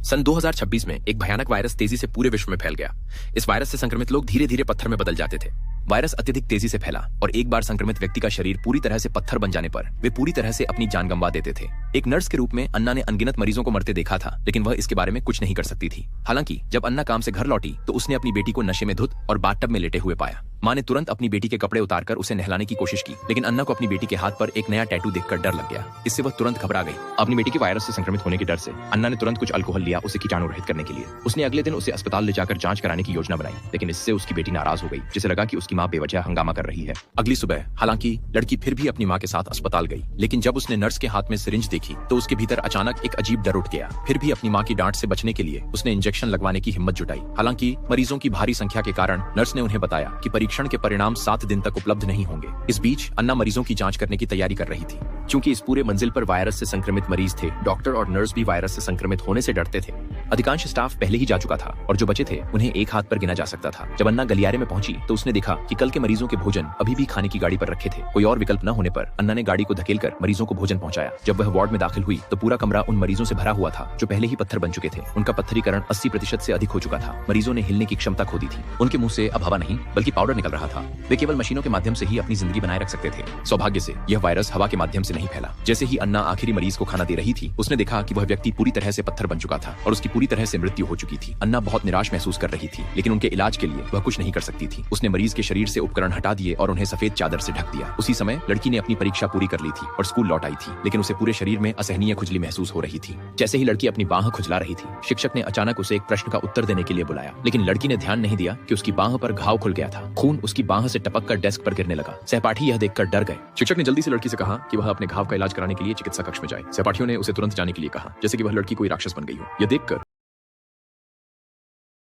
सन 2026 में एक भयानक वायरस तेजी से पूरे विश्व में फैल गया। इस वायरस से संक्रमित लोग धीरे धीरे पत्थर में बदल जाते थे। वायरस अत्यधिक तेजी से फैला और एक बार संक्रमित व्यक्ति का शरीर पूरी तरह से पत्थर बन जाने पर वे पूरी तरह से अपनी जान गंवा देते थे। एक नर्स के रूप में अन्ना ने अनगिनत मरीजों को मरते देखा था, लेकिन वह इसके बारे में कुछ नहीं कर सकती थी। हालांकि जब अन्ना काम से घर लौटी तो उसने अपनी बेटी को नशे में धुत और बाथटब में लेटे हुए पाया। माँ ने तुरंत अपनी बेटी के कपड़े उतारकर उसे नहलाने की कोशिश की, लेकिन अन्ना को अपनी बेटी के हाथ पर एक नया टैटू देखकर डर लग गया। इससे वह तुरंत घबरा गई। अपनी बेटी के वायरस से संक्रमित होने के डर से अन्ना ने तुरंत कुछ अल्कोहल लिया उसे कीटाणु रहित करने के लिए। उसने अगले दिन उसे अस्पताल ले जाकर जांच कराने की योजना बनाई, लेकिन इससे उसकी बेटी नाराज हो गई, जिसे लगा कि उसकी माँ बेवजह हंगामा कर रही है। अगली सुबह हालांकि लड़की फिर भी अपनी माँ के साथ अस्पताल गई, लेकिन जब उसने नर्स के हाथ में सिरिंज देखी तो उसके भीतर अचानक एक अजीब डर उठ गया। फिर भी अपनी माँ की डांट से बचने के लिए उसने इंजेक्शन लगवाने की हिम्मत जुटाई। हालांकि मरीजों की भारी संख्या के कारण नर्स ने उन्हें बताया कि परीक्षण के परिणाम 7 दिन तक उपलब्ध नहीं होंगे। इस बीच अन्ना मरीजों की जांच करने की तैयारी कर रही थी। क्योंकि इस पूरे मंजिल पर वायरस से संक्रमित मरीज थे, डॉक्टर और नर्स भी वायरस से संक्रमित होने से डरते थे। अधिकांश स्टाफ पहले ही जा चुका था और जो बचे थे उन्हें एक हाथ पर गिना जा सकता था। जब अन्ना गलियारे में पहुंची तो उसने देखा कि कल के मरीजों के भोजन अभी भी खाने की गाड़ी पर रखे थे। कोई और विकल्प न होने पर अन्ना ने गाड़ी को धकेलकर मरीजों को भोजन पहुंचाया। जब वह वार्ड में दाखिल हुई तो पूरा कमरा उन मरीजों से भरा हुआ था जो पहले ही पत्थर बन चुके थे। उनका पत्थरीकरण 80% से अधिक हो चुका था। मरीजों ने हिलने की क्षमता खो दी थी। उनके मुंह से अब हवा नहीं बल्कि पाउडर निकल रहा था। वे केवल मशीनों के माध्यम से ही अपनी जिंदगी बनाए रख सकते थे। सौभाग्य से यह वायरस हवा के माध्यम से नहीं फैला। जैसे ही अन्ना आखिरी मरीज को खाना दे रही थी, उसने देखा कि वह व्यक्ति पूरी तरह से पत्थर बन चुका था और उसकी पूरी तरह से मृत्यु हो चुकी थी। अन्ना बहुत निराश महसूस कर रही थी, लेकिन उनके इलाज के लिए वह कुछ नहीं कर सकती थी। उसने मरीज के शरीर से उपकरण हटा दिए और उन्हें सफेद चादर से ढक दिया। उसी समय लड़की ने अपनी परीक्षा पूरी कर ली थी और स्कूल लौट आई थी, लेकिन उसे पूरे शरीर में असहनीय खुजली महसूस हो रही थी। जैसे ही लड़की अपनी बाह खुजला रही थी, शिक्षक ने अचानक उसे एक प्रश्न का उत्तर देने के लिए बुलाया, लेकिन लड़की ने ध्यान नहीं दिया कि उसकी बाह पर घाव खुल गया था। खून उसकी बाह से टपक कर डेस्क पर गिरने लगा। सहपाठी यह देखकर डर गए। शिक्षक ने जल्दी से लड़की से कहा कि वह अपने घाव का इलाज कराने के लिए चिकित्सा कक्ष में जाए। सहपाठियों ने उसे तुरंत जाने के लिए कहा, जैसे कि वह लड़की कोई राक्षस बन गई हो। यह देखकर